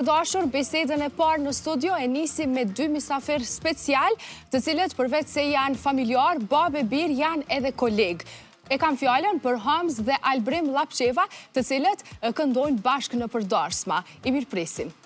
Dashur, bisedën e parë në studio e nisi me dy mysafir special, të cilët përveç se janë familjar, babë e birë janë edhe kolegë. E kam fjallën për Hamz dhe Albrim Lapqeva, të cilët këndojnë bashkë në përdarsma. I mirë presim.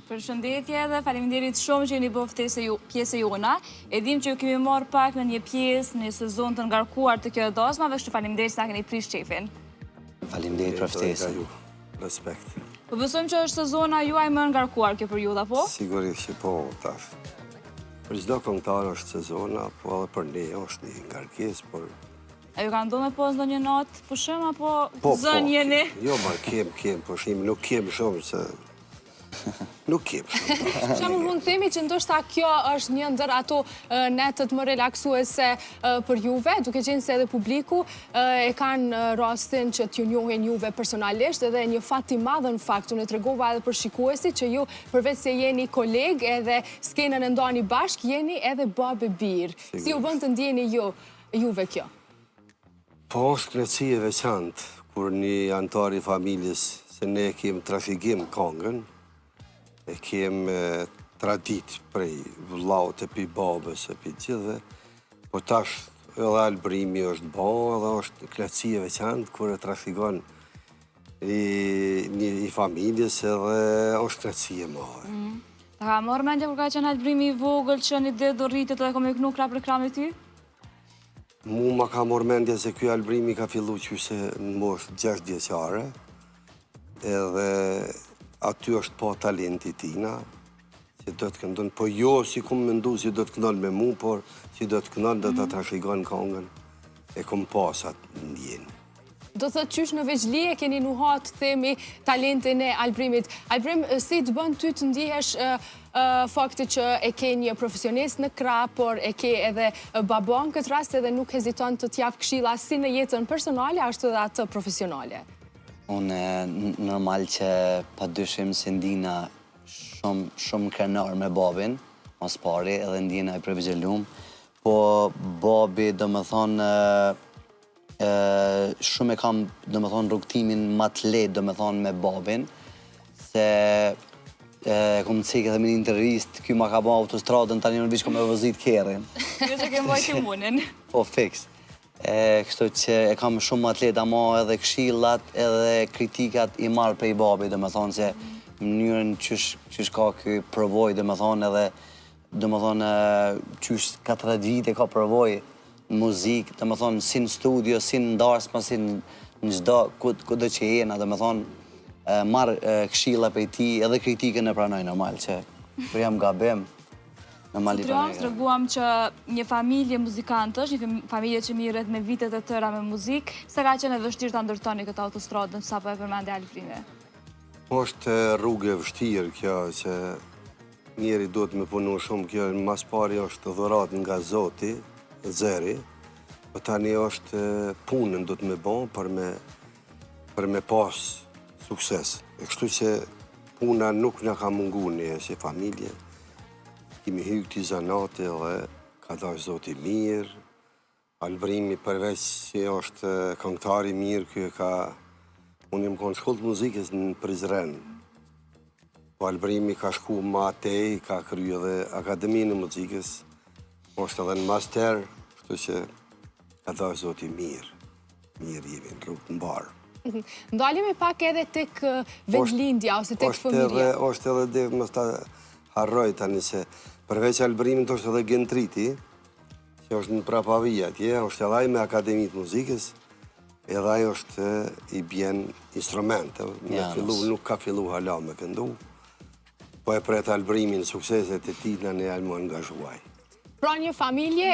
Përshëndetje dhe faleminderit shumë që jeni bëfte pjesë e jona. E dim që ju kemi marrë pak në një pjesë, në sezon të ngarkuar të kjo dasmave, kështu faleminderit se na keni prish qefin. Faleminderit për ftesën. Respekt. Po besojmë që është sezona juaj më ngarkuar kjo periudhë, apo? Sigurisht që po, tash. Për çdo këngëtar është sezona, po edhe për ne është një ngarkesë, por A ju ka ndonë me pos ndonjë natë pushim, apo po, zën jeni? Jo, ma kem pushim, nuk kem shumë se nuk kem shumë. Që mund të themi që ndoshta kjo është një ndër ato netët më relaksuese për juve, duke qenë se edhe publiku e kanë rastin që t'ju njohin juve personalisht, edhe një fat i madh në fakt, unë tregova edhe për shikuesit që ju përveç se jeni kolegë edhe skenën e ndani bashk, jeni edhe babë e birë. Si u bën të ndjeni juve kjo? Po është kënaqësi e veçantë kur një antar i familjes, se ne kem trafikim këngën, e kem tradit prej vllaut e pi babës e pi gjithve, po tash edhe Albrimi është bon, edhe është kënaqësi e veçantë kur e trafikon i familjes edhe është kënaqësi e madhe. Ta ka marrë mendje kur ka qenë Albrimi i vogël që një ditë do rritet edhe ka me kënu krap për kram e ty? Mu ma ka morë mendje se kjo Albrimi ka fillu qyse në moshë 6 vjeçare, edhe aty është po talenti tina, që do të këndon, po jo si ku më mendu si do të këndon me mu, por si do të këndon do të trashëgon këngën, e kom pasat ndjenë. Do thot qysh në veçli e keni nuhat, themi, talentin e Albrimit. Albrim, si të bën ty të ndihesh fakti që e ke një profesionist në krap, por e ke edhe babon këtë rast edhe nuk heziton të t'jap këshilla si në jetën personale, ashtu edhe atë profesionale? Unë normal që pa dyshim se ndina shumë krenar me babin, mas pari, edhe ndina i privilegjum, po babi do më thonë shumë e kam, do më thonë, rrugtimin ma të lehtë, do më thonë, me babin, se kom të cekë edhe me një intervist, kjo ma ka bo autostradën, tani në vishë kom e vëzit kerin. Kjo që kemë bajt i munin. Po, fix. Kështu që e kam shumë ma të lehtë, ama edhe këshillat, edhe kritikat i marrë prej babi, do më thonë, se mënyrën qysh ka kjo provoj, do më thonë, edhe, do më thonë, qysh 4 vite ka provoj, muzikë, dhe më thonë, si në studio, si në ndarsma, si në gjdo, ku do që jena, dhe më thonë, marrë këshilla për ti, edhe kritikën e pranoj normal, që kur jam gabim, normal i pranoj. Të reguam që një familje muzikantësh, një familje që mirët me vitet e tëra me muzikë, se ka qenë e vështirë të ndërtoni këtë autostradën, sa po e përmende Albrimi? Është rrugë e vështirë kjo, që njeri do të me punu shumë kjo, mas pari është dhurat nga Zoti, zeri, po tani është punën do të me bon për me pas sukses. E kështu që puna nuk nga ka mungu një si familje, kemi hy këti zanate dhe ka dash Zoti mirë, Albrimi përveç që është këngëtari mirë, kjo ka, unë jem konë shkollë të muzikës në Prizren, po Albrimi ka shku ma tej, ka kryu edhe Akademinë në muzikës, është edhe në master, kështu që ka dash Zoti mirë jemi në rrugë të mbarë. Ndalimi pak edhe tek vendlindja ose tek familja. Është edhe dhe më sta harroj tani se përveç Albrimin të është edhe Gentriti, që është në Prapavija tje, është edhe me Akademitë muzikës, edhe ajo është i bjen instrumente, nuk ka fillu hala me këndu, po e pret Albrimin sukseset e tina në almo angazhuaj. Pra një familje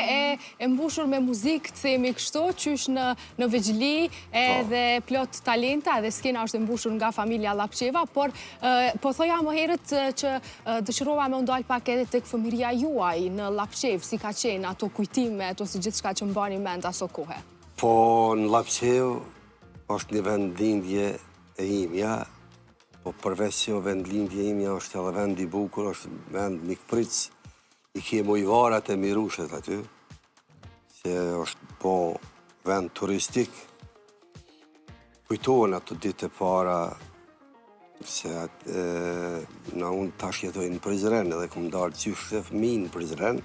e mbushur me muzikë, të themi kështu, qysh në veçli edhe plot talenta, edhe skena është e mbushur nga familja Lapqeva, por po thoja më herët që dëshirova me ndalë pak edhe tek fëmijëria juaj në Lapqev, si ka qenë ato kujtimet ose gjithçka që mbani mend aso kohë. Po në Lapqev është një vendlindje e imja, po përveç që vendlindje imja është edhe vend i bukur, është vend mikpric. I kemo i varat e Mirushet aty, që është po vend turistik. Kujtohen ato ditë e para, se na unë tash jetoj në Prizren, edhe kom dalë qysh të fëmijë në Prizren,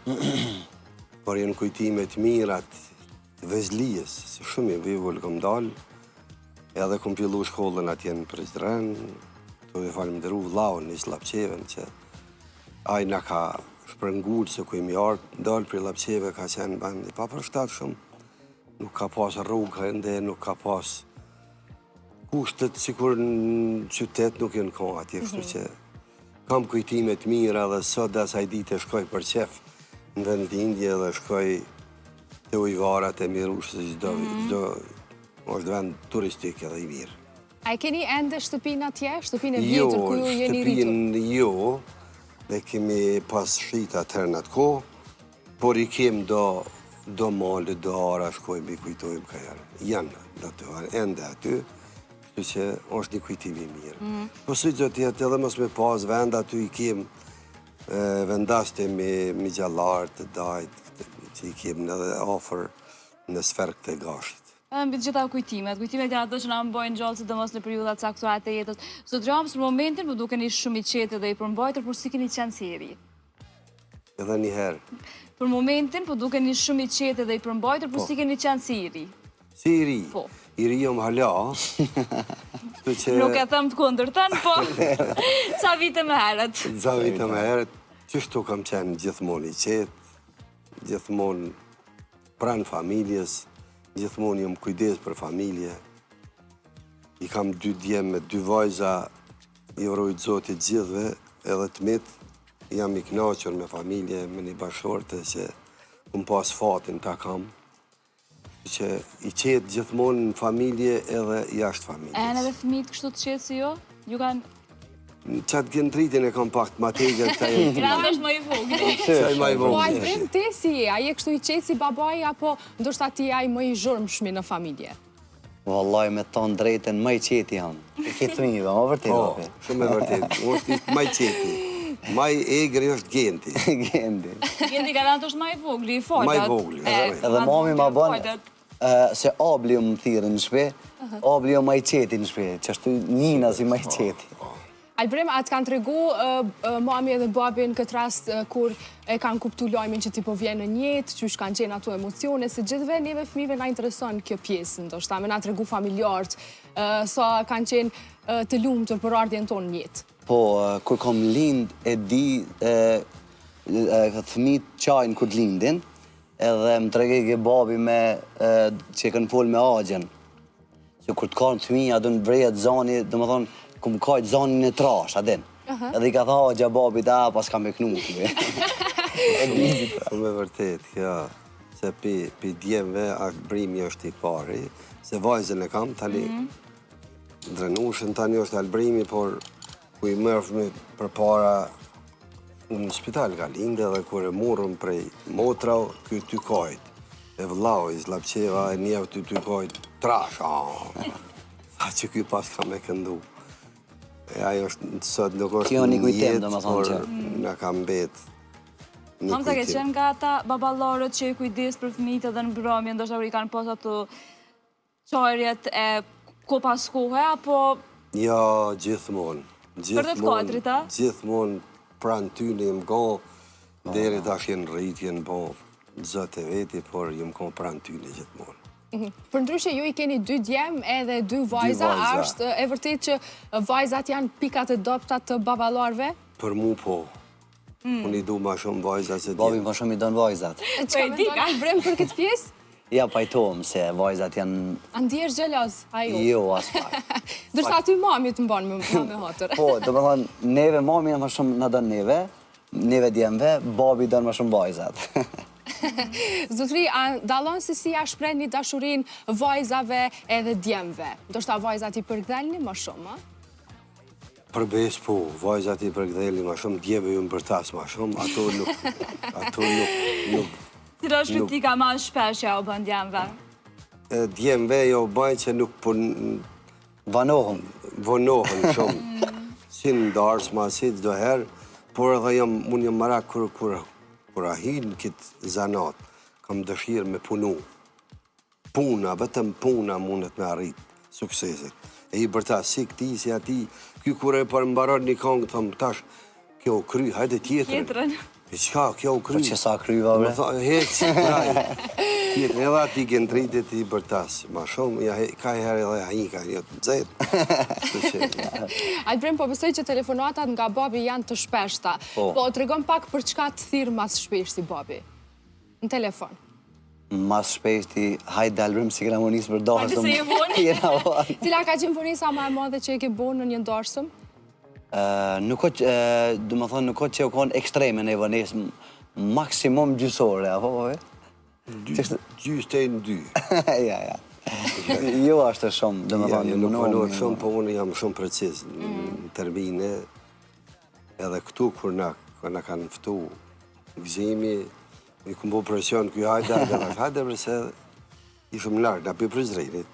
por jenë kujtimet mirat të vezlijës, se shumë i vivull kom dalë, edhe kom fillu shkollën atje në Prizren, të e falimderu vllaun në Lapqeven, që aj na ka shprëngull se ku imi artë, ndalë për Lapqeve ka qenë bandi pa përshtat shumë. Nuk ka pas rrugë ende, nuk ka pas kushtet, sikur në qytet nuk jenë ka atje, kështu që kam kujtimet mira dhe sot dhe asaj dite shkoj për qef në vendlindje dhe shkoj të ujvarat e Mirushës, çdo është vend turistik edhe i mirë. A e keni ende shtëpinë atje, shtëpinë e vjetër ku ju jeni rritur? Shtëpinë jo, ne kemi pas shrit atëherë në atë kohë, por i kem do male, do ara, shkojmë i kujtojmë ka jarë. Janë do të ende aty, kështu që është një kujtimi mirë. Po si që tjetë edhe mos me pas vend aty i kem vendaste me gjallarë të dajt, që i kem edhe ofër në sferë këtë gashit. Mbi të gjitha kujtimet janë ato që na mbojnë gjallë sidomos në periudha të caktuara të jetës. Zot Ramos, për momentin po dukeni shumë i qetë dhe i përmbajtur, por si keni qenë si i ri? Edhe një herë. Për momentin po dukeni shumë i qetë dhe i përmbajtur, por si keni qenë si i ri? Si i ri? Po. I ri jom hala. Nuk e them të kundërtën, po ca vite më herët. Ca vite më herët, qështu kam qenë gjithmonë i qetë, gjithmonë pranë familjes, gjithmonë jam kujdes për familje. I kam 2 djemë me 2 vajza, i uroj Zotit gjithve, edhe të mitë, jam i knaqër me familje, me një bashorte që kum pas fatin ta kam. Që i qetë gjithmonë në familje edhe jashtë familjes. E në edhe fëmijët kështu të qetë si jo? Ju kanë... Qatë gjentritin e kam pak të mategën të tajë. Granda është më i vogli. Qaj më i Po vogli. Albrim, ti si je? A je kështu i qetë si babaj, apo ndoshta ti aj më i zhurmshmi në familje? Vallaj, me tonë drejten, më i qeti jam. E këtë të një, më vërtet. Po, shumë e vërtet. është më i qeti. Më i egri është Genti. Gendi. Gjendi Galant është më i vogli, i foltat. Më i vogli, Edhe mami ma bën, se obli më thirë në shpe, obli më i qeti në shpe, që ashtu njina si më i qeti. Albrim, atë kanë tregu mami edhe babi në këtë rast kur e kanë kuptu lajmin që ti po vjen në jetë, që kanë qenë ato emocione, se gjithve neve fëmijëve na intereson kjo pjesë, ndoshta me na tregu familjarët, sa kanë qenë të lumtur për ardhjen tonë në jetë. Po, kur kom lind e di fëmijët qajnë kur lindin, edhe më tregege babi me që e kanë fol me agjen. Që kur të kanë fëmija, do në vrejet zani, do më thonë, ku më kajtë zanin e trash, adin. Edhe i ka tha agja babit, pas ka me knu. Shumë e vërtet, ja. Se pi djemve, Albrimi është i pari, se vajzën e kam, tani drenushën, tani është Albrimi, por ku i mërfëmi për para në spital ka linde dhe kur e murëm prej motrau, kjo ty kajt. E vlau, i Lapqeva, e njevë ty kajt, trash, Sa që kjo pas ka me këndu. E ajo është, sot nuk është një jetë, por nga ka mbet një Hamza, ke kujtim. qenë nga ata baballarët që i kujdes për fëmijët edhe në mbrëmje, ndoshta kur i kanë pas ato çajrjet e ko pas kohe, apo... Ja, gjithmonë. Për të katërit, a? Gjithmonë pranë ty në jem ko, deri tash jenë rritjen, po zot e veti, por jem ko pranë ty në gjithmonë. Për ndryshe, ju i keni 2 djem edhe 2 vajza, a është e vërtet që vajzat janë pikat e doptat të baballarëve? Për mu po. Unë i du ma shumë vajzat se Babi djemë. më shumë i donë vajzat. Çka mendon Albrim për këtë pjesë? Ja, pajtohem se vajzat janë... A ndihesh xheloz, a ju? Jo, as pak. Ndërsa aty mami të mban me hotër. Po, do më thonë, neve mami më shumë në donë neve djemve, babi donë më shumë vajzat. Zotri, a dallon se si ja shprehni dashurinë vajzave edhe djemve? Ndoshta vajzat i përkthejnë më shumë, a? Përbes po, vajzat i përkthejnë më shumë, djemve ju më bërtas më shumë, ato nuk... Cila është kritika ma shpesh ja u bën djemve? Djemve jo bajnë që nuk vonohen shumë, si në darsma, si çdo herë, por edhe unë jam marak kur ahin këtë zanat, kam dëshirë me punu. Puna, vetëm puna mundet me arrit suksesit. E i bërta si këti, si ati, ky kur e për mbaron një kongë, thëmë tash, kjo kry, hajde tjetërën. E qka, kjo kry? Po që sa kryva, bre? Hec, kraj. Tjetër, edhe ati gëndritit i bërtas. Ma shumë, ka herë edhe ahika, një të nëzet. Albrim, po besoj që telefonatat nga babi janë të shpeshta. Po, të regon pak për çka të thirë mas shpeshti babi? Në telefon. Mas shpeshti, hajde Albrim, si këna më njësë për dorsëm. Hajde se je voni. Cila ka qenë punisa ma e madhe që e ke bo në një dorsëm? Nuk ko që u konë ekstreme në e vënes, maksimum gjysore, apo, Gjys të e në dy. Ja. Jo ashtë shumë, dhe më thonë, nuk vënohet shumë, po unë jam shumë precis në termine, edhe këtu kur na kanë fëtu gëzimi, i këmbo presion kjo hajde përse ishëm lartë, na për prezrenit,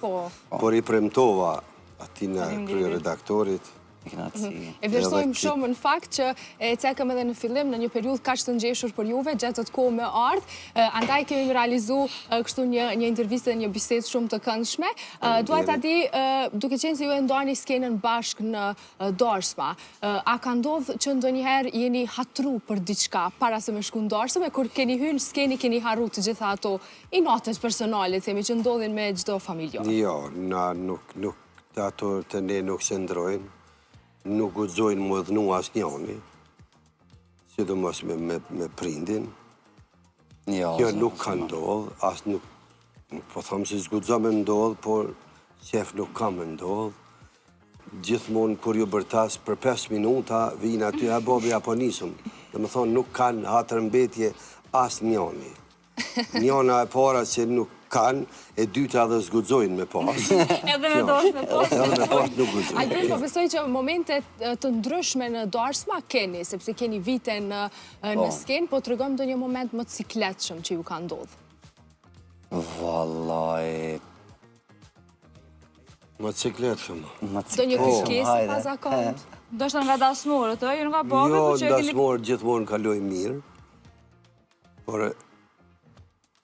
por i premtova ati në krye redaktorit. E vlerësojmë shumë në fakt që e cekëm edhe në fillim në një periudhë kaq të ngjeshur për juve gjatë të kohë me ardh, andaj kemi realizu kështu një intervistë dhe një bisedë shumë të këndshme. Dua ta di, duke qenë se ju e ndani skenën bashkë në Dorsma, a ka ndodhur që ndonjëherë jeni hatru për diçka para se me shku në Dorsëm, e kur keni hyrë në skeni keni harru të gjitha ato inotet personale, themi që ndodhin me çdo familjar? Jo, na nuk ato të ne nuk qëndrojnë. Nuk guxojnë më dhënu asë njani, sidomos me prindin. Kjo nuk ka ndodhë, asë nuk, po thamë se s'guxo me ndodhë, por qef nuk ka me ndodhë. Gjithmonë kur ju bërtas për 5 minuta, vinë aty, a bobi apo nisëm. Dhe më thonë, nuk kanë hatërmbetje asë njani. Njana e para që nuk kanë, e dyta dhe s'guxojnë me pas. Edhe me dosh me pas. Edhe me pas nuk guxojnë. Albrim, po besoj që momentet të ndryshme në Dorsma keni, sepse keni vite në skenë, po të regojmë do një moment më të sikletshëm që ju ka ndodhë. Vallaj... Më të sikletshëm. Do një kërkesë pa zakont? Do shtë nga dasmorët, jo nga babe, Jo, po që e keni... dasmorët gjithmonë kaloj mirë, por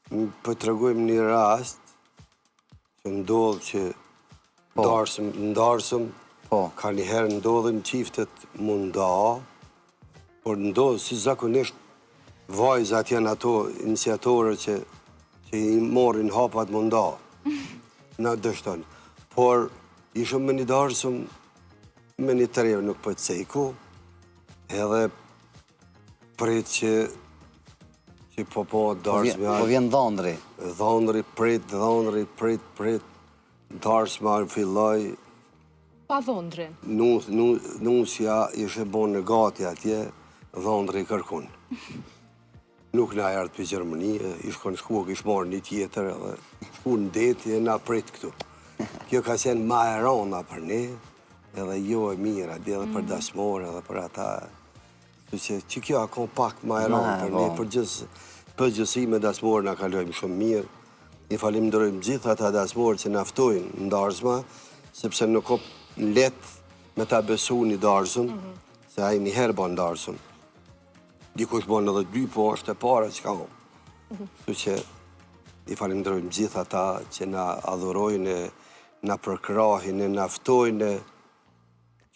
për të regojmë një rast që ndodhë që ndarësëm, ka njëherë ndodhën qiftet munda, por ndodhë si zakonisht vajzat janë ato iniciatorë që i morin hapat munda, në dështonë. Por ishëm me një darësëm, me një tërevë nuk për të cejku, edhe prit që po darsma... Po vjen dhondri. Dhondri, prit, darsma filloj... Pa dhondrin? Nusja ishe bon në gati atje, dhondri kërkun. Nuk na ardhë për Gjermani, ishkon shku, kish marrë një tjetër, edhe shku në deti, na prit këtu. Kjo ka qenë ma e rona për ne, edhe jo e mirë, edhe për dasmore, edhe për ata... që kjo akon pak ma e rona për ne, për gjithësi me dasmore nga kalojmë shumë mirë. I falimderojmë gjithë ata dasmore që naftojnë në Darsma, sepse nuk o letë me ta besu një Darsëm, se a i një herë ban Darsëm. Dikush ban edhe 2, po është e para që ka o. Që i falimderojmë gjithë ata që na adhurojnë, na përkrahin, naftojnë,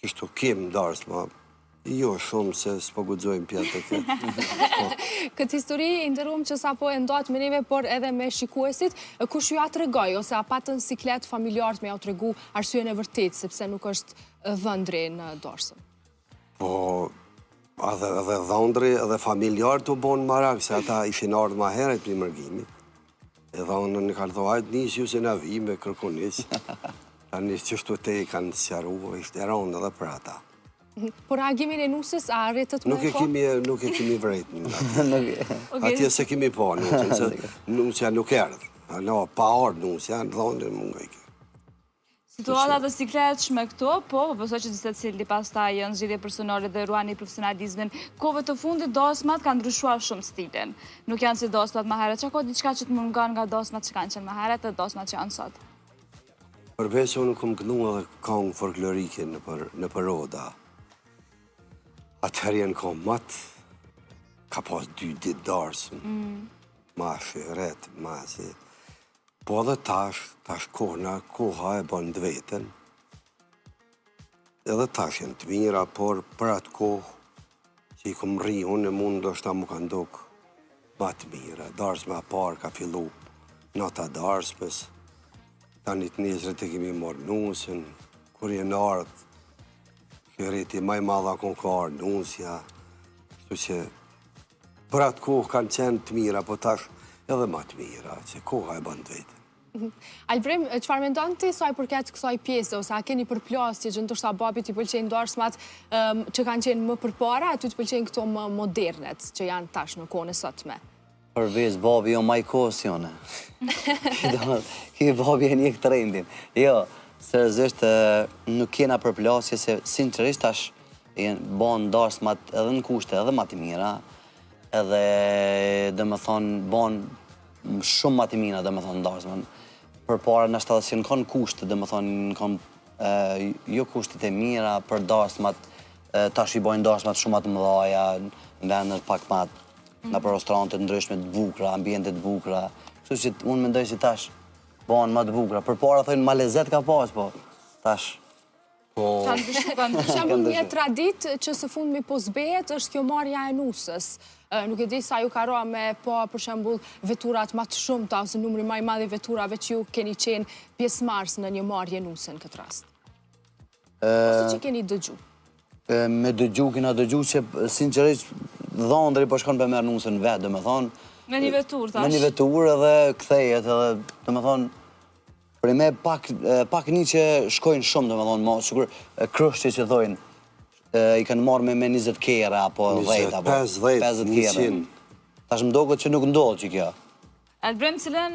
që shtu kim Darsma. Jo, shumë se s'po guxojmë pjatë të këtë. Këtë histori i ndërruam që sa po e ndohet me neve, por edhe me shikuesit, kush ju ja të regoj, ose a patën siklet familjarët me ja të regu arsyen e vërtet, sepse nuk është dhëndri në Dorsëm? Po, edhe dhëndri edhe familjarët u bonë marak, se ata ishin ardhë ma heret për i mërgimit. E dhëndë në kanë thohajt njës ju se na vi me kërkunis. Ta njës që shtu te i kanë sjaru, ishte e rondë edhe për ata. Por reagimin e nusës, a arritët me po? Nuk e kemi vrejt. Atje se kemi po nusën, se nusja nuk erdhë. Alo, pa ardhë nusja, në dhonë dhe munga i ke. Situata të sikletshme këto, po besoj që gjithë cili pastaj janë zgjidhje personale dhe ruani profesionalizmin. Kohëve të fundit dosmat kanë ndryshuar shumë stilin. Nuk janë si dosmat më herët, që ka diçka që të mungon nga dosmat që kanë qenë më herët dhe dosmat që janë sot. Përveç unë kom kënu edhe kongë folklorike në përroda. Atëherë janë kom matë, ka pas 2 ditë darsën, ma shëret, ma si. Po dhe tash koha e bon të vetën. Edhe tash janë të mira, por për atë kohë që i kom rri, unë e mund do shta mu ka ndok ma të mira. Darsme a parë ka fillu nata darsmes, tani të njëzret e kemi marrë nusën, kur jenë ardhë, shëreti maj madha kon ka ardhë nusja, shtu që për atë kohë kanë qenë të mira, po tash edhe ma të mira, që koha e bënd vetë. Albrim, qëfar me ndonë ti saj përket kësaj pjesë, ose a keni përplasje që ndoshta babit i pëlqenjë darsmat që kanë qenë më përpara, aty të pëlqenjë këto më modernet që janë tash në kohën e sotme? Përveç babi jo maj kohës jone. Ki babi e një këtë rendin. Jo, seriozisht nuk kena përplasje se sinqerisht tash banë darsmat edhe në kushte edhe ma të mira, edhe dhe me thonë banë shumë ma të mira dhe me thonë darsman. Për para në shtë që në konë kushte, dhe me thonë në konë jo kushtet e mira për darsmat, tash i bojnë darsmat shumë atë mëdhaja, në vendet pak matë, në për restorantet ndryshme të bukra, ambientet të bukra. Kështu që unë mendoj që tash banë ma të bukra. Për para thojnë ma lezet ka pas, po tash. Shemë një tradit që së fund mi posbejet është kjo marja e nusës. Nuk e di sa ju ka roa me po për shembull veturat ma të shumta ose numri ma i madhi veturave që ju keni qenë pjesëmarrës në një marje nuse në këtë rast. Ose që keni dëgju? Me dëgju, kena dëgju që sinqerisht dhondri po shkon për merë nusën vetë, dhe me thonë. Me një vetur, tash. Me një vetur edhe kthejet edhe, dhe me thonë, për me pak një që shkojnë shumë, dhe me thonë, sikur krushti që thojnë, i kanë marrë me 20 kera, apo 10, apo 50 kera. Tash më doket që nuk ndodhë që kjo. Albrim, cilën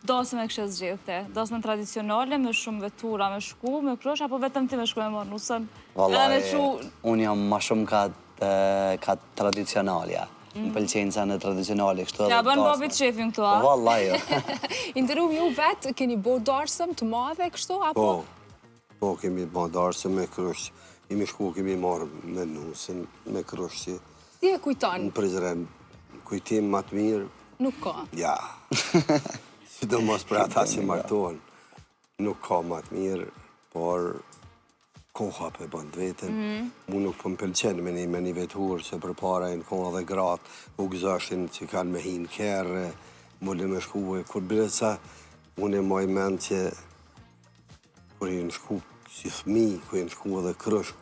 dosën e kështë zgjithë? Dosën tradicionale, me shumë vetura, me shku, me krush, apo vetëm ti me shku e morë nusën? Unë jam ma shumë ka tradicionalja. Më pëlqenë sa në tradicionali, kështu edhe ja, bën babit shefin këtu, a? Vallaj, jo. Interum ju vetë, keni bo darsëm të madhe kështu, apo? Po, kemi bo darsëm me krush. Imi shku kemi marrë me nusën, me krush që... Si e kujton? Në Prizren, kujtim ma të mirë... Nuk ka. Ja. Sidomos për ata që martohen, nuk ka ma të mirë, por koha për bënd vetën. Mu nuk për më pëlqenë me një vetur, se për para e në koha dhe gratë, u gëzashin që kanë me hinë kërë, mullë me shkuve. Kur bire sa, unë e moj mend që kur i në shku si fëmi, kur i në shku edhe krushk,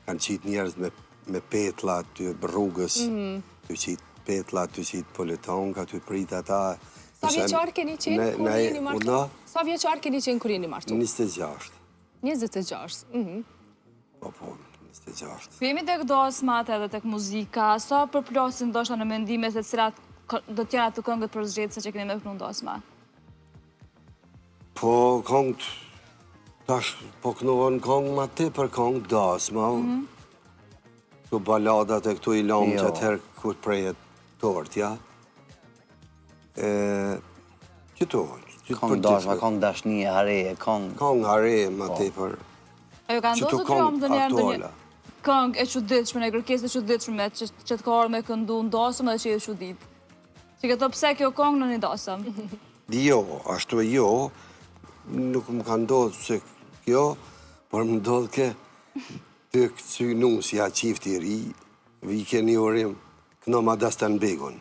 kanë qitë njerëz me petla të rrugës, të qitë petla, të qitë politon, ka të pritë ata. Sa vjeqar keni qenë kur jeni martuar? Sa vjeqar keni qenë kur jeni martuar? 26. 26, Po, 26. Jemi tek dosmat edhe tek muzika, sa përplosin ndoshta në mendime se cilat do t'jena të këngët për zgjedhëse që keni me kënu dosma? Po, këngët, tash, po kënohen këngë ma te për këngë dosma. Këtu baladat e këtu i lamë që atëherë ku të prejet tortja. Këtu, Këngë dashma, këngë dashnie, hareje, këngë... Këngë hareje ma te për... Ajo ka ndodhë të kramë të njerë në një këngë e quditshme, në kërkesë e quditshme, që të ka orë me këndu në dosëm edhe që i e qudit. Që këto pse kjo këngë në një dosëm? Jo, ashtu e jo, nuk më ka ndodhë se kjo, por më ndodhë ke të këcy nusja qifti ri, vike një orim, këno ma dastan begon,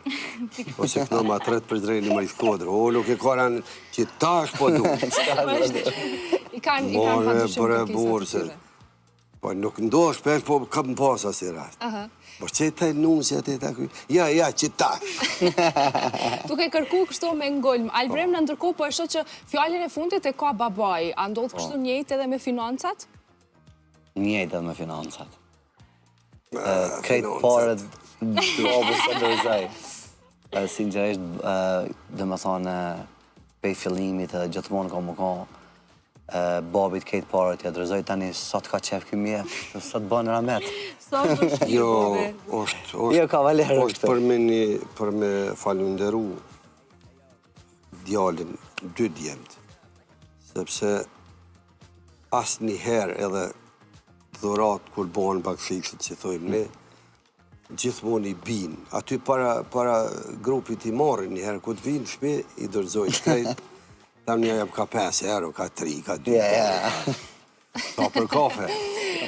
ose këno ma tret për drejnë më i shkodrë, o, nuk e koran që tash po du. I kanë pa të shumë kërkesat. Po nuk ndohë shpesh, po kam pasa si rast. Por që taj nusja të ta kuj, ja, që tash. Duke kërku kështu me ngolm, Albrem në ndërko po e shë që fjallin e fundit e ka babaj, a ndodhë kështu njejt edhe me financat? Njejt edhe me financat. krejt parët obës të dërzaj. Sinqerisht, dhe më thonë, pej fillimit dhe gjithmonë ka më ka babit krejt parët ja dërzoj tani sot ka qef këj mjef, sot bënë ramet. Sot është shqip, Jo, bobi. Jo, kavalerë është për me falunderu djalin 2 djemët, sepse asë një herë edhe dhurat kur bëhen bakshishët që thojmë ne, gjithmonë i binë. Aty para grupit i marrin një herë, ku të vinë shpe, i dërzojnë krejt, tam një jep ka 5 euro, ka 3, ka 2 euro. Ta për kafe.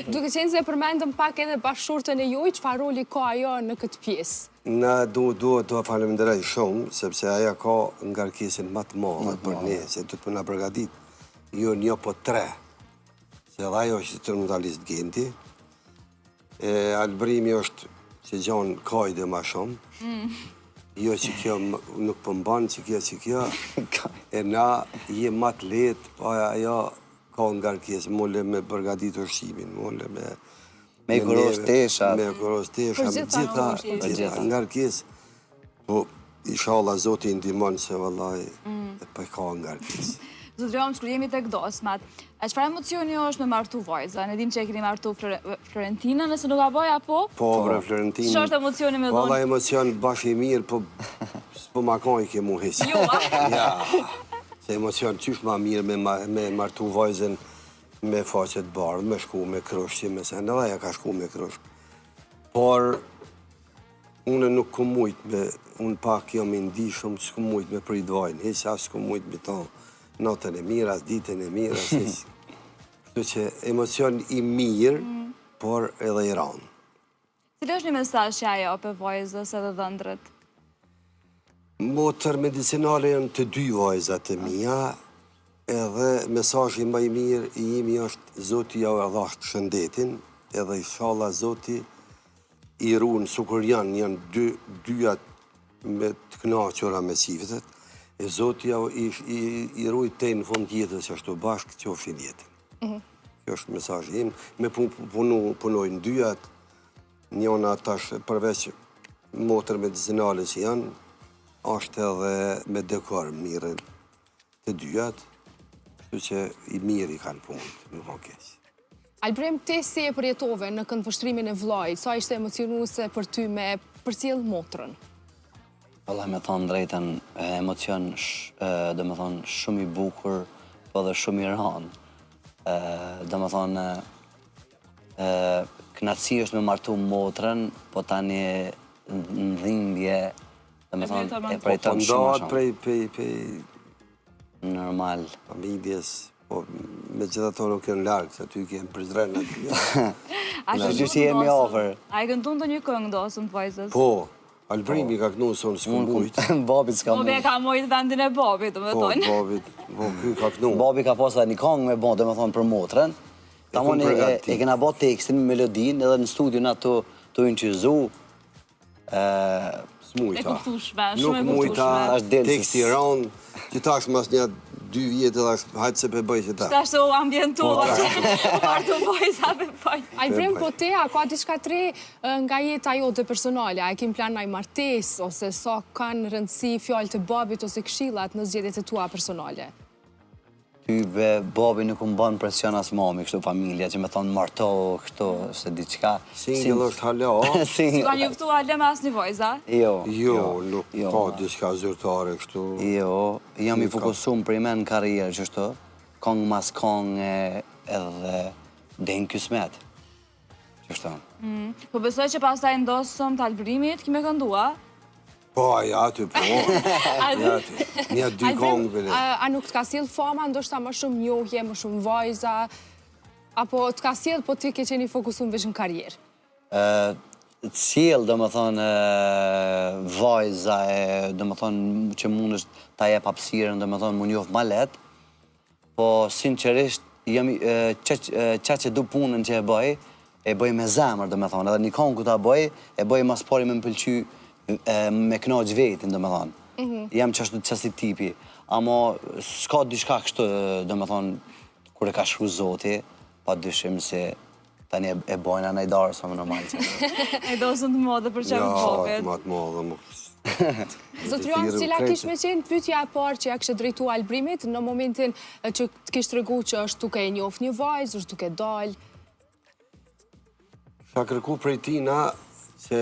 Duke qenë se përmendëm pak edhe bashkëshortën e juaj, çfarë roli ka ajo në këtë pjesë? Na duhet të faleminderoj shumë, sepse aja ka ngarkesën më të madhe për ne, se do të na përgatit jo një po 3. Se dhe ajo është instrumentalist Genti. Albrimi është që gjanë kajde ma shumë. Jo që kjo nuk përmban, që kjo. E na je ma të letë, pa ajo ka ngarkesë, molle me përgatit ushqimin, molle me... Me kuros tesha. Me kuros tesha, me gjitha ngarkesë. Po, inshallah, Zoti ndihmon se vallaj, e pa ka ngarkesë. Zotërion, kur jemi tek dosmat, çfarë emocioni është me martu vajza? Ne dim që e keni martu Florentina, nëse nuk gaboj apo? Po, bre Florentina. Ç'është emocioni me Valla emocion bashkë i mirë, po s'po ma ka i ke mu hesi. Jo, a? Ja, se emocion qysh ma mirë me martu vajzën me faqet bardhë, me shku me krush, që me se në dhe ja ka shku me krush. Por, unë nuk ku mujt me, unë pak jam i ndi shumë, s'ku mujt me prit vajnë, heq as s'ku mujt me ta natën e mirë, as ditën e mirë, as heq. Kështu që emocion i mirë, por edhe i ranë. Cili është një mesazh që ajo për vajzës edhe dhëndrët? Motër medicinale janë të 2 vajzat e mija, edhe mesazhi më i mirë i imi është Zoti ja u dhasht shëndetin, edhe inshallah Zoti i runë, sukur janë 2 me të knaqura me qiftet, e Zoti ja i rujt te në fund jetës që ashtu bashkë qofshin jetën. Kjo është mesazhi im, me punojnë 2, njona tash përveç motër medicinale që janë, është edhe me dekor mirën të 2, kështu që i mirë i kanë punët, nuk ka keq. Albrim, ti si e përjetove në këndvështrimin e vllajt, sa ishte emocionuese për ty me përcjell motrën? Valla me thonë drejten, emocion dhe me thonë shumë i bukur, po dhe shumë i ranë. Dhe me thonë, knatësi është me martu motrën, po tani në dhimbje, dhe me thonë, e përjeton shumë shumë. Prej Normal. familjes, po me gjitha to nuk jenë largë, se ty kemë Prizren aty. Që që jemi ofër. A i këndun të një këngë dosën të vajzës? Po, Albrimi ka kënu sonë s'ku mujt. Babit s'ka Bobi e mujt. ka mojt vendin e Bobit, të me Po, tonë. babit, po, ky ka kënu. Babi ka pas edhe një këngë me bon, dhe me thonë për motrën. Tamon e kena bo tekstin, melodin, edhe në studion ato të inqizu. E S'mujta. kuptushme, Nuk shumë e mujta kuptushme. teksti ranë, që tash mas një 2 vjetë edhe hajtë se pe bëj që ta. Tash se u ambientuar, u martu vajza me bëj. Albrim, po te, a ka diçka tre nga jeta jote personale? A kim plan naj martes, ose sa kanë rëndësi fjallë të babit ose këshillat në zgjedhjet e tua personale? Ty babi nuk më banë presion as mami, kështu familja, që me thonë marto, kështu, se diqka. Single është hala, Si ka njëftu ale me asë një vajza? Jo. Jo, nuk ka diçka zyrtare kështu. Jo, jam i fokusum për i men në karrierë, qështu. Kongë mas kongë edhe dhe në kësmet. Qështu. Po besoj që pas taj ndosëm të albrimit, kime këndua? Po, ja, aty, po. Ja, aty. Një 2 kongë bële. A nuk të ka sjell fama, ndoshta më shumë njohje, më shumë vajza, apo të ka sjell, po ti ke qeni fokusum veç në karrierë? Sjell, dhe më thonë, vajza, dhe më thonë, që mund është ta jep hapësirën, dhe më thonë, më njohë ma letë, po, sinqerisht, qa që du punën që e bëj me zemër, dhe më thonë, edhe një kongë ku ta bëj, e bëj mas pari me më pëlqy me knaq vetin, dhe më thonë. Jam qashtu tipi, amo s'ka diçka kështu, dhe më thonë, kur e ka shru Zoti, pa dyshim se Tani e bojna në i darë, sa më normal që. E dosën të modë për që më Ja, vogët. ma të modë, më... Zotë Rjonë, cila kishme qenë pyetja e parë që ja kështë drejtu Albrimit në momentin që të kishtë regu që është duke e njoft një vajzë, është duke dalë? Ka kërku prej tina që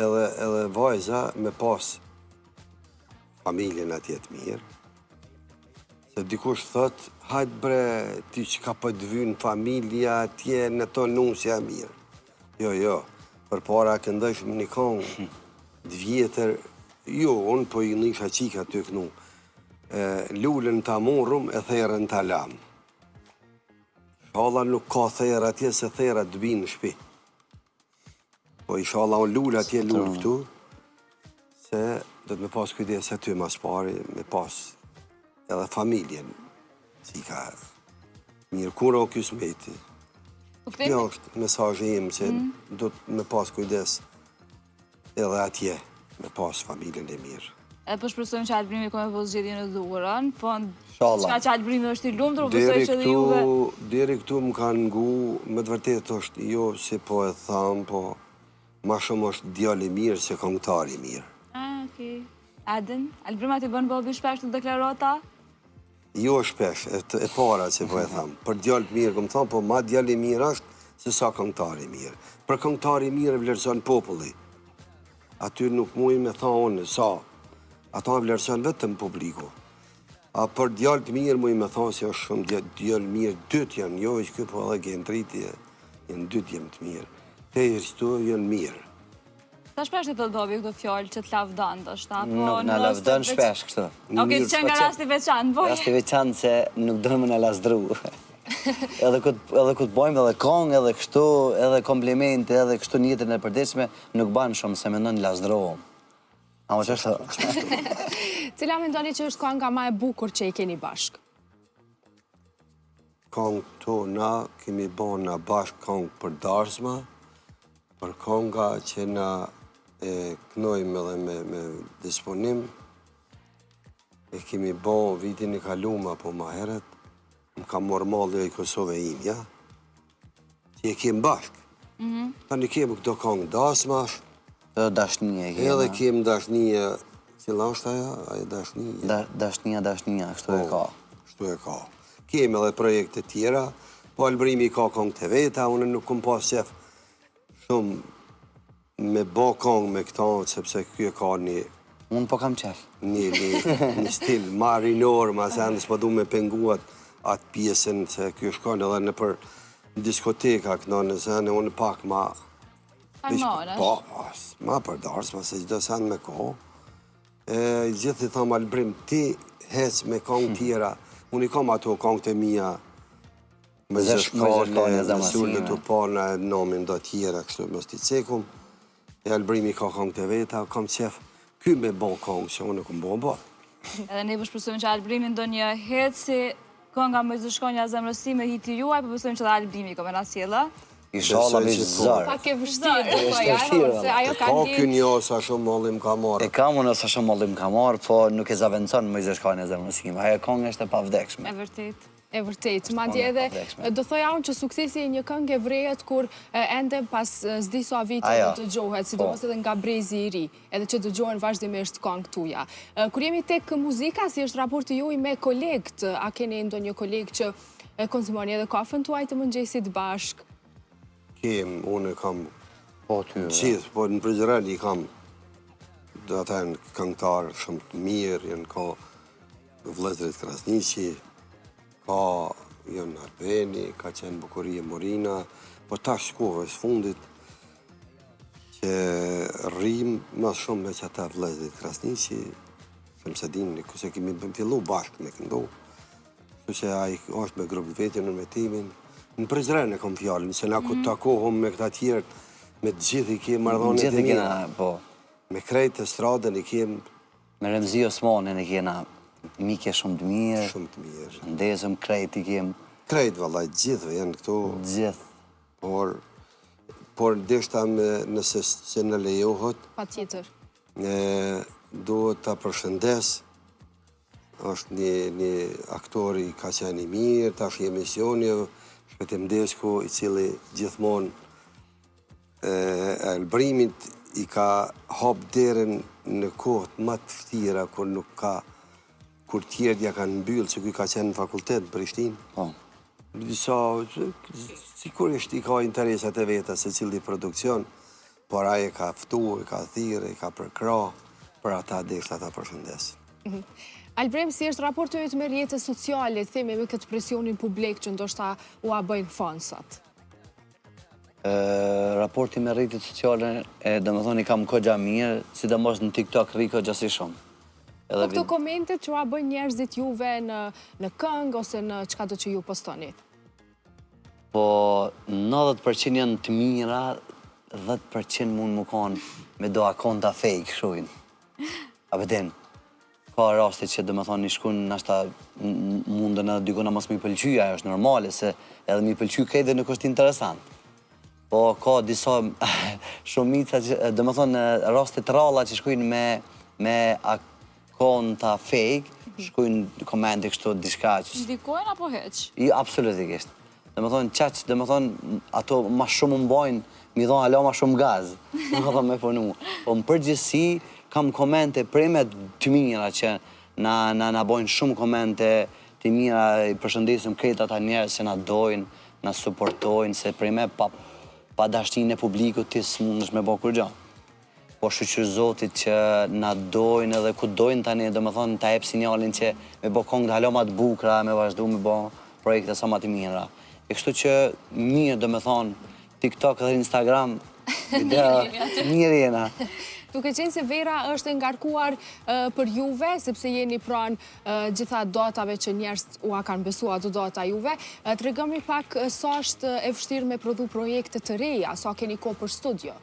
edhe vajza me pas familjen atje të mirë. Se dikush thot, hajtë bre, ti që ka për të vynë familja atje në to nusja mirë. Jo, për para këndëshmë një kongë, dë vjetër, jo, unë po i nisha qika të kënu. Lullën të amurrum e therën të lamë. Shala nuk ka therë atje se thera të binë në shpi. Po i shala unë lullë atje lullë këtu, se do të me pas kujdes aty mas pari, me pas edhe familjen, si ka mirë, kura o kësë meti. Kjo është mesazhi im që do të me pas kujdes edhe atje, me pas familjen e mirë. E po shpresojmë që Albrimi ka me po zgjedhje në dhurën, po Inshallah. çka që Albrimi është i lumtur, po besoj që dhe juve... Deri këtu më kanë ngu, me të vërtet është jo si po e thamë, po ma shumë është djalë i mirë se këngëtar i mirë. Okej. Adin, Albrima ti bën bobi shpesh të deklarata? Jo shpesh, e para që po e thamë. Për djalë të mirë, këmë thamë, po ma djalë i mirë është se sa këngëtar i mirë. Për këngëtar i mirë vlerëson populli. Aty nuk mujë me tha unë, sa. Ata vlerëson vetëm publiku. A për djalë të mirë mujë me tha se është shumë djalë mirë, dytë janë, jo që kjo po edhe gjenë tritje, janë dytë jemë të mirë. Te i rështu janë mirë. Sa shpesh të thot bobi këto fjallë që të lavdan, do shta? Në lavdën shpesh kështu. Oke, që nga rasti veçanë, boj? Rasti veçanë se nuk dënë më në lasdru. Edhe këtë bojmë edhe kongë, edhe kështu, edhe komplimente, edhe kështu njëtën e përdeshme, nuk banë shumë se me nënë lasdrohëm. A më që është? Cila me ndoni që është kënga ma e bukur që i keni bashkë? Kongë to na kemi bon na bashkë kongë për darsma, për konga që na e knojmë edhe me disponim, e kemi bon vitin i kaluma, po ma heret, më ka morë malë e Kosove imja, që e kemë bashkë. Ta në kemë këto kongë dasmash, Dashnia e kema. edhe kemë dashnia, cila është aja dashnia? Dashnia, kështu e ka. Kështu e ka. Kemë edhe projekte tjera, po Albrimi ka kongë të veta, unë nuk këm pas qef shumë me bo kongë me këta, sepse kjo ka një Unë po kam qef. një stil marinor, ma se ndës po du me penguat atë pjesën, se kjo shkon edhe në për diskoteka këna në zene, unë pak ma... Ma për darsma, se gjithë sen me ko. Gjithë i thamë Albrim, ti hec me kongë tjera, unë i kam ato kongë të mija, me zëshkane, me sullë të parë në nomin do tjera, kështu me sti cekum, e Albrimi ka kongë të veta, kam qef, ky me bon kongë, që unë këmë bon bon. Edhe ne përshpësojmë që Albrimi ndo një hetë si konga me zëshkonja zemrësi me hiti juaj, përpësojmë që dhe Albrimi ka me nasjela. Inshallah vishë zërë. Pak e vështirë, po ja, se ajo ka Ka ndjenjë. kjo një sa shumë mollim ka marë. E kam unë sa shumë mollim ka marë, po nuk e zavencon më i zëshkajnë e zemrësime. Ajo kongë është e pavdekshme. E vërtet. E vërtet, madje edhe do thoja unë që suksesi e një këngë e vrejet kur ende pas s'di sa vite do të dëgjohet, sidomos edhe nga brezi i ri, edhe që dëgjohen vazhdimisht këngë tuja. Kur jemi tek muzika, si është raporti juaj me kolegët, a keni ndonjë kolegë që konsumoni edhe kafën tuaj të mëngjesit bashk? Unë kam Po ty. gjithë, po në Prizren i kam do ata janë këngëtarë shumë të mirë, janë ka vëllezërit Krasniqi, ka janë Albeni, ka qenë Bukurie Morina, po tash shkove së fundit që rrim më shumë me që ata vëllezërit Krasniqi, se më se dini, këse kemi fillu bashkë me këndu, kështu që ai është me grupë vetin, në me timin. Në Prizren e kom fjallin, se na ku takohëm me këta tjerë, me të gjithë i kemë mardhonit e mira. Po. Me krejt e stradën i kemë Me Remzi Osmanin e kena mike shumë të mirë. shumë të mirë. Ndezëm krejt i kemë Krejt, vallaj, gjithëve janë këto, gjithë. por deshta nëse se në lejohët, Pa tjetër. duhet të përshëndes, është një aktori ka qenë i mirë, tash i emisioni, Shpetim Deshku, i cili gjithmonë Elbrimit i ka hap derën në kohët më të vështira kur nuk ka, kur tjerëja kanë mbyllë, që kuj ka qenë në fakultet në Prishtinë. Po. Disa, sigurisht i ka interesat e veta se cili produksion, por aje ka ftu, i ka thirë, i ka përkra, për ata desha ta përshëndes. Elbrim, si është raporti yt me rrjetet sociale, themi me këtë presionin publik që ndoshta u a bëjnë fansat? Raporti me rrjetet sociale, domethënë i kam kogja mirë, sidomos në TikTok rri kogja si shumë. Po këto komentet që a bëjnë njerëzit juve në këngë ose në çka do që ju postoni? Po 90% janë të mira, 10% mund më kanë me do akonta fake, shujnë. A beden, ka raste që domethënë i shkun nashta mundën edhe dikona mos mi pëlqy, ajo është normale, se edhe mi pëlqy këtë dhe nuk është interesant. Po ka disa shumica që, domethënë raste të ralla që shkojnë me akonta fake, shkojnë komente kështu diçka që... Ndikojnë apo heq? Absolutikisht. Domethënë qaq, domethënë ato ma shumë mbajnë, mi dhonë alo ma shumë gaz. Domethënë me punu. Po në përgjithësi kam komente primet të mira që na bojnë shumë komente të mira, i përshëndesim krejt ata njerëz që na dojnë, na suportojnë, se prime pa dashnin e publikut ti s'mundesh me bo kur gjo. Po shqyqyr Zotit që na dojnë edhe ku dojnë tani, domethënë ta jep sinjalin që me bo kongë halo ma të bukra, me vazhdu me bo projekte sa ma të mira. E kështu që mirë, domethënë, TikTok dhe Instagram, idea mirë jena. Duke qenë se Vera është ngarkuar për juve, sepse jeni pranë gjitha datave që njerëz u a kanë besu ato data juve, të regëmi pak sa është e vështirë me prodhu projekte të reja, sa keni kohë për studio?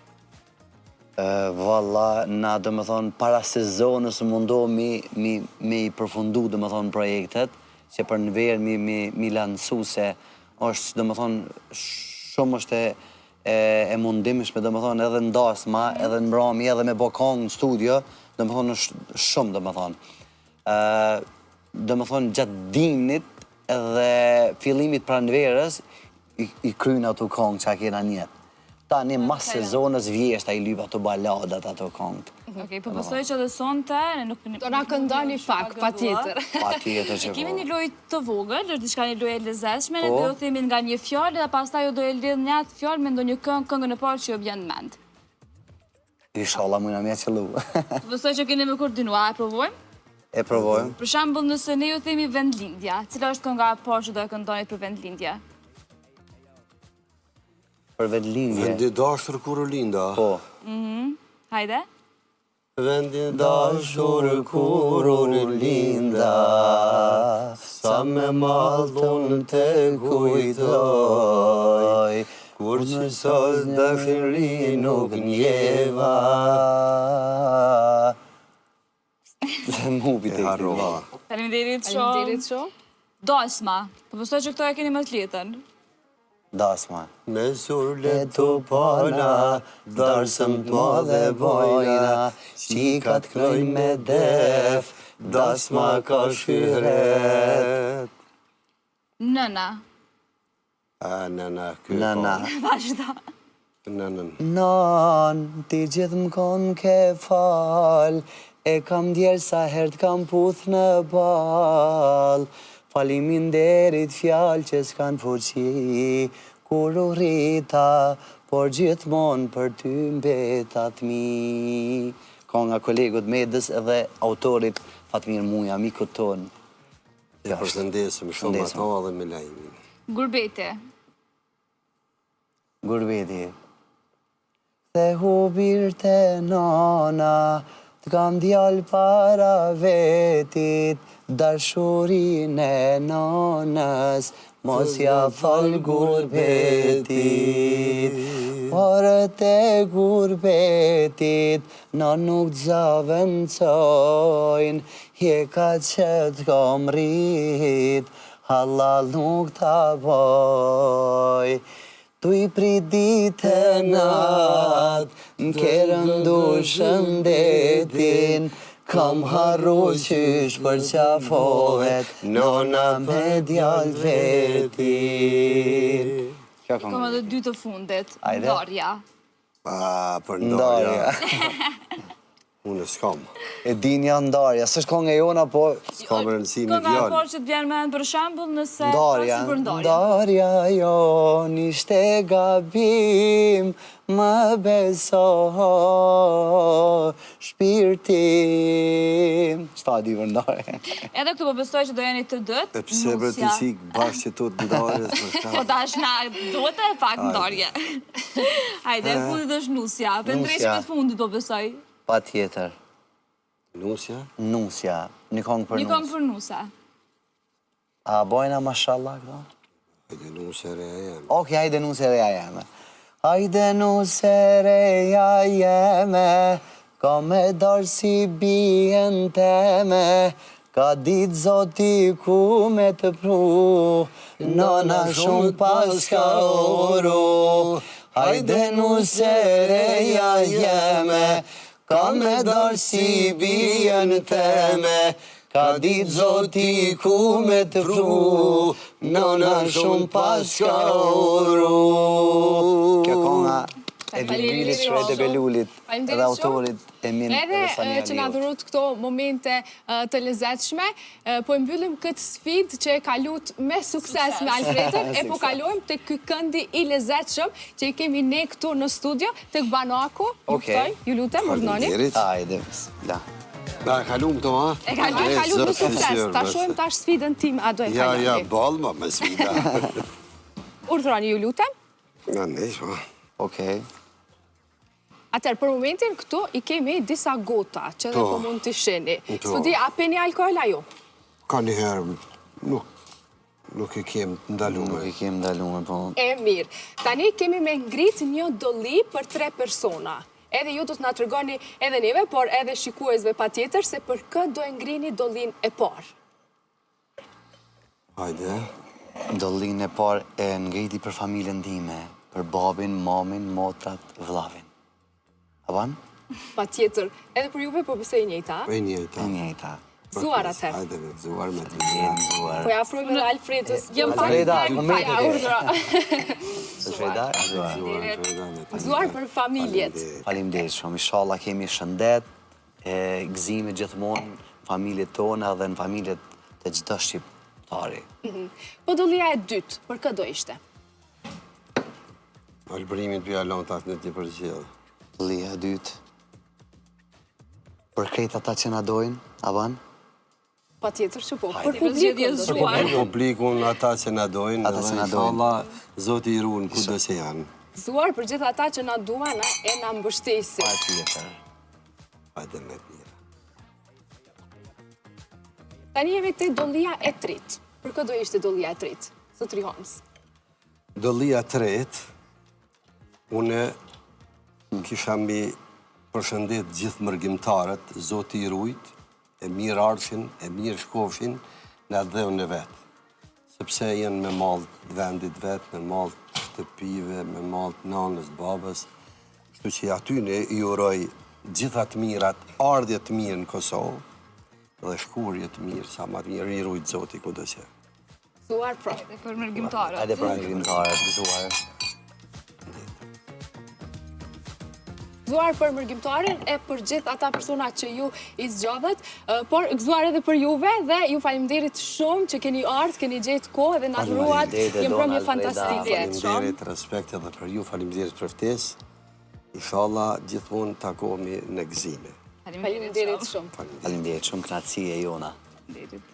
Valla, na domethënë para sezonës mundohemi me i përfundu domethënë projektet, që për në verë mi lansu se është domethënë shumë është e mundimshme domethënë edhe në dasma, edhe në mbrëmje, edhe me bokong në studio, domethënë është shumë domethënë. Domethënë gjatë dimnit edhe fillimit pranverës i kryjnë ato kongë që a kena njetë. Tani mas sezonës vjeshta i lyp ato baladat, ato kongët. Okej, po besoj që dhe sonte... Do na këndoni pak, pa tjetër. Pa tjetër që po. Kemi një lojë të vogël, është diçka një lojë e lezetshme, ne do themi nga një fjalë dhe pastaj ju do e lidh një atë fjalë me ndonjë këngën e parë që ju vjen në mend. Inshallah mujna mja qëllu. Besoj që keni me koordinua, e provojmë? E provojmë. Për shembull, nëse ne ju themi vendlindja, cila është kënga e parë që do e këndoni për vendlindje? Për vendlindje. Vendi dashur kur u linda. Po. Hajde. Vendi dashur kur u linda, sa me mallun të kujtoj, kur që sos dashuri nuk njeva. Mubi të harrova. Faleminderit shumë. Faleminderit shumë. Dasma. Po besoj që këto e keni më të letën. Dasma. Me surle të pana, darsëm të madhe bojna, qikat knojnë me def, dasma ka shyret. Nëna. Nëna, kjo Nëna. Vazhdo. Nënën. Nan, ti gjithë më konë ke fal, e kam djerë sa herët kam puth në bal. Faliminderit fjalë që s'kan fuqi, kur u rrita, por gjithmonë për ty mbetat mi. Ka nga kolegut Medës edhe autorit Fatmir Muja, mikut tonë. Ja, përshëndesim shumë ato dhe me lajmin. Gurbeti. Gurbeti. Dhe hubir të nana, t'kam djallë para vetit, dashurin e nanës, mos ja fal gurbetit. Parët e gurbetit, na nuk t'zavëncojnë, jeka që t'kom rrit, halal nuk t'a boj. Tu i prit ditë natë, m'ke rëndu shëndetin, Kam harru qysh për qafohet, nona me djallë veti. Kam edhe dy të fundit, Ajde. ndarja. Për ndarja. Unë s'kam. E dinja ndarja, s'është kënga jona, po... S'kam rëndësimi Kënga djallë. por që të vjen mend për shembull nëse Ndarja, flasim për ndarja. ndarja jon ishte gabim, më beso shpirtim. Çfarë di për ndarja? Edhe këtu po besoj që do jeni të dët. E pse për të qik bashkë që tot ndarjes për Po shkak. tash na duhet e pak ndarje. Hajde, e fundit është nusja. Pendreshmet fundit po besoj. Pa tjetër. Nusja? Nusja, një këngë për Një këngë nusja. për nusa. A bojna mashallah këto? Hajde nusja reja jeme. Oke, hajde nusja reja jeme. Hajde nusja reja jeme, ka me darë si bien teme, ka ditë zoti ku me të pru, nona shumë pas ka oru. Hajde nusja reja jeme, ka me darë si bien teme, ka ditë zoti ku me të pru, nona shumë pas ka oru. Kjo konga e Dilbilit, Shred e Belulit, edhe autorit Emin Edhe që na dhurot këto momente të lezetshme, po e mbyllim këtë sfidë që e kalut me sukses me Alfredin, e po kalojmë të ky këndi i lezetshëm që i kemi ne këtu në studio, të Banaku, ju ftoj, ju lutem, urdhnoni. Faleminderit. Hajde, la. Da, kalum këto, ha? E kalut me sukses, ta shohim tash sfidën tim, a do e Ja, kaloni. balma me svida. Urdhroni, ju lutem. Nga nesh, ha? Okej. Atëherë, për momentin këtu i kemi disa gota që dhe po mund të sheni. S'po di, a peni alkohol ajo? Ka njëherë, nuk e kem ndalume. Nuk i kem ndalume, po... E mirë. Tani kemi me ngrit një dolli për 3 persona. Edhe ju do të na tregoni edhe neve, por edhe shikuesve patjetër se për kë do e ngrini dollin e parë. Hajde. Dollin e parë e ngriti për familjen time, për babin, mamin, motrat, vllavin. A ban? Patjetër. Edhe për juve po besoj e njëjta. E njëta. E njëjta. Zuar atëherë. Hajde, me zuar me të Jenë zuar. Po ja afrojmë edhe Alfredës. Jam pak Alfreda, pak komente faja te. urdhra. Freda? Zuar për familjet. Faleminderit shumë. Inshallah kemi shëndet, gëzime gjithmonë, familjet tona dhe në familjet të çdo shqiptari. Po dollia e dytë, për kë do ishte? Albrimin për jalon të atë në ti përgjellë. Dollia e dytë. Për krejt ata që na dojnë, a ban? Patjetër që po. Për Zgjedhje publikun do zuar. shkojmë. Publikun ata që na dojnë, Ata që dhe na dojnë. inshallah, Zoti i ruan kudo që janë. Zuar për gjithë ata që na duan e na mbështesin. Pa tjetër. Hajde me të mira. Tani jemi te dollia e tretë. Për kë do ishte dollia e tretë? Zotri Homs. Dollia tretë, une kisha mi përshëndet gjithë mërgjimtarët, Zoti i rujt, e mirë arshin, e mirë shkofshin, në dheun e vetë. Sepse jenë me malë të vendit vetë, me malë të shtëpive, me malë të nanës, babës. Shtu që aty ne i uroj gjitha të mirat, ardhje të mirë në Kosovë, dhe shkurje të mirë, sa ma të mirë i rujt Zoti kudo që. Zuar pra. Dhe për mërgjimtarët. Hajde për ngrimtarët, zuar. Gëzuar për mërgjimtarin e për gjithë ata persona që ju i zgjodhet, por gëzuar edhe për juve dhe ju faleminderit shumë që keni ardhur, keni gjetë kohë dhe na dhuruat një mbrëmje fantastike. Faleminderit, respekt edhe për ju, faleminderit për ftesë. Inshallah gjithmonë takohemi në gëzime. Faleminderit shumë. Faleminderit shumë, kënaqësi e jona. Faleminderit.